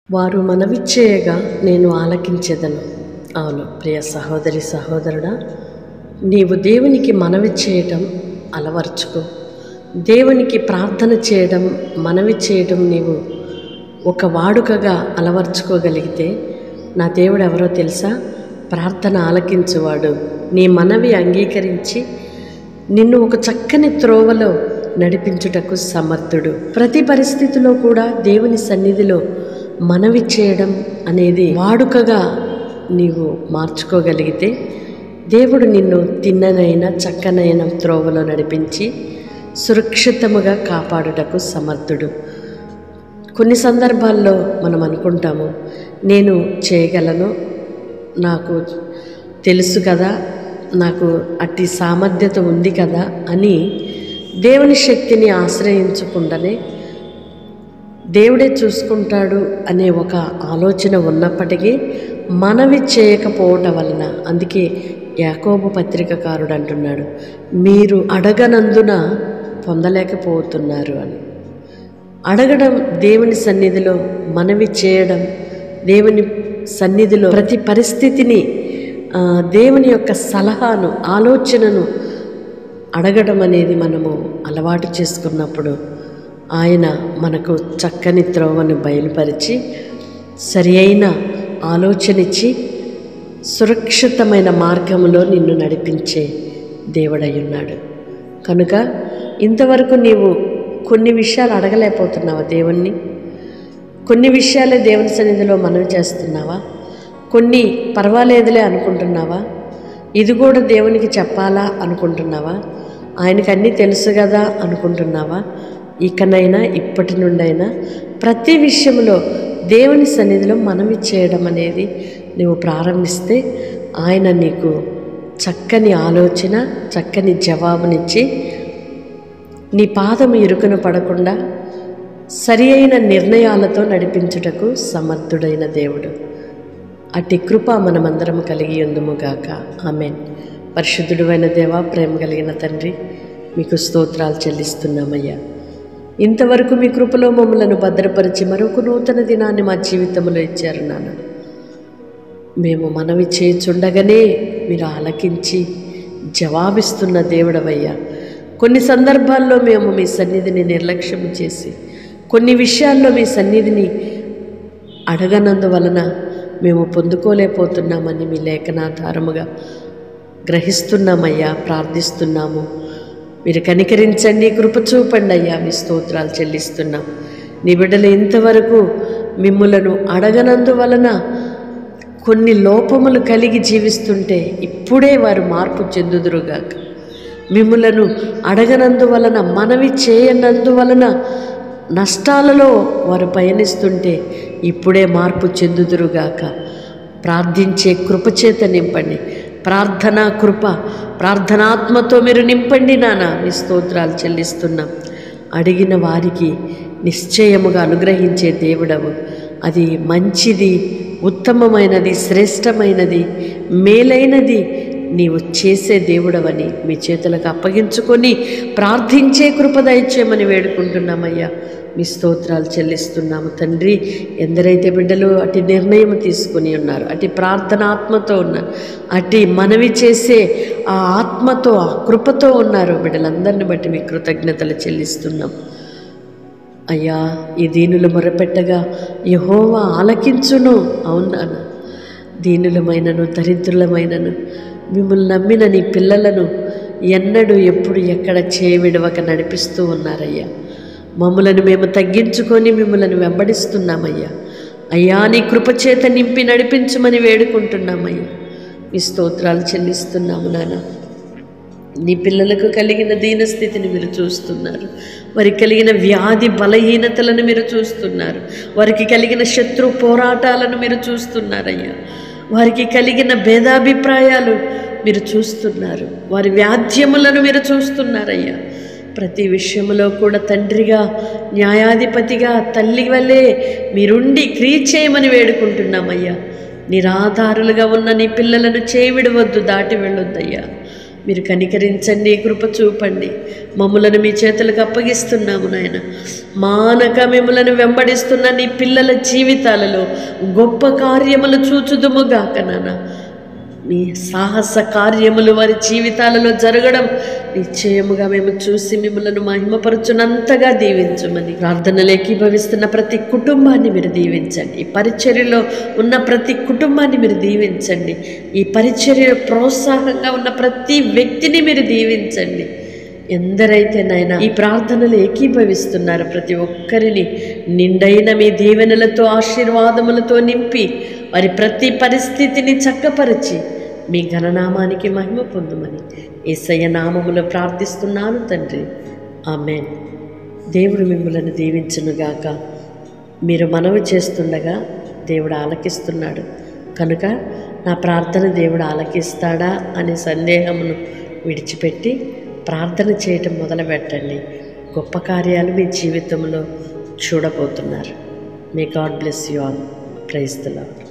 వారు మనవి చేయగా నేను ఆలకించెదను. అవును ప్రియ సహోదరి సహోదరుడా, నీవు దేవునికి మనవి చేయటం అలవర్చుకో. దేవునికి ప్రార్థన చేయడం, మనవి చేయడం నీవు ఒక వాడుకగా అలవర్చుకోగలిగితే, నా దేవుడు ఎవరో తెలుసా? ప్రార్థన ఆలకించువాడు, నీ మనవి అంగీకరించి నిన్ను ఒక చక్కని త్రోవలో నడిపించుటకు సమర్థుడు. ప్రతి పరిస్థితిలో కూడా దేవుని సన్నిధిలో మనవి చేయడం అనేది వాడుకగా నీవు మార్చుకోగలిగితే, దేవుడు నిన్ను తిన్ననైన చక్కనైన త్రోవలో నడిపించి సురక్షితముగా కాపాడుటకు సమర్థుడు. కొన్ని సందర్భాల్లో మనం అనుకుంటాము, నేను చేయగలను, నాకు తెలుసు కదా, నాకు అట్టి సామర్థ్యత ఉంది కదా అని దేవుని శక్తిని ఆశ్రయించకుండానే దేవుడే చూసుకుంటాడు అనే ఒక ఆలోచన ఉన్నప్పటికీ మనవి చేయకపోవటం వలన, అందుకే యాకోబు పత్రికకారుడు అంటున్నాడు, మీరు అడగనందున పొందలేకపోతున్నారు అని. అడగడం, దేవుని సన్నిధిలో మనవి చేయడం, దేవుని సన్నిధిలో ప్రతి పరిస్థితిని, దేవుని యొక్క సలహాను, ఆలోచనను అడగడం అనేది మనము అలవాటు చేసుకున్నప్పుడు ఆయన మనకు చక్కని త్రోవను బయలుపరిచి సరి అయిన ఆలోచన ఇచ్చి సురక్షితమైన మార్గంలో నిన్ను నడిపించే దేవుడై ఉన్నాడు. కనుక ఇంతవరకు నీవు కొన్ని విషయాలు అడగలేకపోతున్నావా దేవుణ్ణి? కొన్ని విషయాలే దేవుని సన్నిధిలో మనవి చేస్తున్నావా? కొన్ని పర్వాలేదులే అనుకుంటున్నావా? ఇది కూడా దేవునికి చెప్పాలా అనుకుంటున్నావా? ఆయనకు అన్నీ తెలుసు కదా అనుకుంటున్నావా? ఇకనైనా, ఇప్పటి నుండైనా ప్రతి విషయంలో దేవుని సన్నిధిలో మనవి చేయడం అనేది నువ్వు ప్రారంభిస్తే ఆయన నీకు చక్కని ఆలోచన, చక్కని జవాబునిచ్చి నీ పాదము ఇరుకున పడకుండా సరి అయిన నిర్ణయాలతో నడిపించుటకు సమర్థుడైన దేవుడు. అట్టి కృప మనమందరం కలిగి ఉందుముగాక. ఆమేన్. పరిశుద్ధుడైన దేవా, ప్రేమ కలిగిన తండ్రి, మీకు స్తోత్రాలు చెల్లిస్తున్నామయ్యా. ఇంతవరకు మీ కృపలో మమ్మలను భద్రపరిచి మరొక నూతన దినాన్ని మా జీవితంలో ఇచ్చారు నాన్న. మేము మనవి చేయుచుండగానే మీరు ఆలకించి జవాబిస్తున్న దేవుడవయ్యా. కొన్ని సందర్భాల్లో మేము మీ సన్నిధిని నిర్లక్ష్యం చేసి, కొన్ని విషయాల్లో మీ సన్నిధిని అడగనందువలన మేము పొందుకోలేకపోతున్నామని మీ లేఖనాధారముగా గ్రహిస్తున్నామయ్యా, ప్రార్థిస్తున్నాము. మీరు కనికరించండి, కృప చూపండి అయ్యా. మీ స్తోత్రాలు చెల్లిస్తున్నాం. నీ బిడ్డలు ఇంతవరకు మిమ్ములను అడగనందువలన కొన్ని లోపములు కలిగి జీవిస్తుంటే ఇప్పుడే వారు మార్పు చెందుదురుగాక. మిమ్ములను అడగనందువలన, మనవి చేయనందువలన నష్టాలలో వారు పయనిస్తుంటే ఇప్పుడే మార్పు చెందుదురుగాక. ప్రార్థించే కృపచేత నింపండి. ప్రార్థనా కృప, ప్రార్థనాత్మతో మీరు నింపండి నాన్న. మీ స్తోత్రాలు చెల్లిస్తున్నాం. అడిగిన వారికి నిశ్చయముగా అనుగ్రహించే దేవుడవు. అది మంచిది, ఉత్తమమైనది, శ్రేష్టమైనది, మేలైనది నీవు చేసే దేవుడవని మీ చేతులకు అప్పగించుకొని ప్రార్థించే కృప దయచేయమని వేడుకుంటున్నామయ్యా. మీ స్తోత్రాలు చెల్లిస్తున్నాము తండ్రి. ఎందరైతే బిడ్డలు అటు నిర్ణయం తీసుకుని ఉన్నారు, అటు ప్రార్థన ఆత్మతో ఉన్నారు, అటు మనవి చేసే ఆ ఆత్మతో, ఆ కృపతో ఉన్నారు బిడ్డలందరిని బట్టి మీ కృతజ్ఞతలు చెల్లిస్తున్నాం అయ్యా. ఈ దీనులు మొరపెట్టగా యెహోవా ఆలకించును. అవునాన్న, దీనులమైనను దరిద్రులమైనను మిమ్మల్ని నమ్మిన నీ పిల్లలను ఎన్నడూ, ఎప్పుడు, ఎక్కడ చేయవిడవక నడిపిస్తూ ఉన్నారయ్యా. మమ్ములను మేము తగ్గించుకొని మిమ్మల్ని వెంబడిస్తున్నామయ్యా. అయ్యా, నీ కృపచేత నింపి నడిపించమని వేడుకుంటున్నామయ్యా. మీ స్తోత్రాలు చెల్లిస్తున్నాము నాన్న. నీ పిల్లలకు కలిగిన దీనస్థితిని మీరు చూస్తున్నారు. వారికి కలిగిన వ్యాధి బలహీనతలను మీరు చూస్తున్నారు. వారికి కలిగిన శత్రు పోరాటాలను మీరు చూస్తున్నారయ్యా. వారికి కలిగిన భేదాభిప్రాయాలు మీరు చూస్తున్నారు. వారి వ్యాధ్యములను మీరు చూస్తున్నారయ్యా. ప్రతి విషయంలో కూడా తండ్రిగా, న్యాయాధిపతిగా, తల్లి వల్లే మీరుండి క్రియ చేయమని వేడుకుంటున్నామయ్యా. నిరాధారులుగా ఉన్న నీ పిల్లలను చేయి విడవద్దు, దాటి వెళ్ళొద్దయ్యా. మీరు కనికరించండి, కృప చూపండి. మమ్ములను మీ చేతులకు అప్పగిస్తున్నాము నాయన. మానక మిమ్ములను వెంబడిస్తున్న నీ పిల్లల జీవితాలలో గొప్ప కార్యములు చూచుదుముగాక నాన్న. మీ సాహస కార్యములు వారి జీవితాలలో జరగడం నిశ్చయముగా మేము చూసి మిమ్మల్ని మహిమపరచునంతగా దీవించమని ప్రార్థనలు ఏకీభవిస్తున్న ప్రతి కుటుంబాన్ని మీరు దీవించండి. ఈ పరిచర్యలో ఉన్న ప్రతి కుటుంబాన్ని మీరు దీవించండి. ఈ పరిచర్య ప్రోత్సాహంగా ఉన్న ప్రతి వ్యక్తిని మీరు దీవించండి. ఎందరైతే నాయన ఈ ప్రార్థనలు ఏకీభవిస్తున్నారు ప్రతి ఒక్కరిని నిండైన మీ దీవెనలతో ఆశీర్వాదములతో నింపి వారి ప్రతి పరిస్థితిని చక్కపరిచి మీ ఘననామానికి మహిమ పొందుమని యేసయ్య నామములో ప్రార్థిస్తున్నాను తండ్రి. ఆమేన్. దేవుడు మిమ్మల్ని దీవించునుగాక. మీరు మనవి చేస్తుండగా దేవుడు ఆలకిస్తున్నాడు కనుక నా ప్రార్థన దేవుడు ఆలకిస్తాడా అనే సందేహమును విడిచిపెట్టి ప్రార్థన చేయటం మొదలుపెట్టండి. గొప్ప కార్యాలు మీ జీవితంలో చూడబోతున్నారు. May God bless you all. Praise the lord.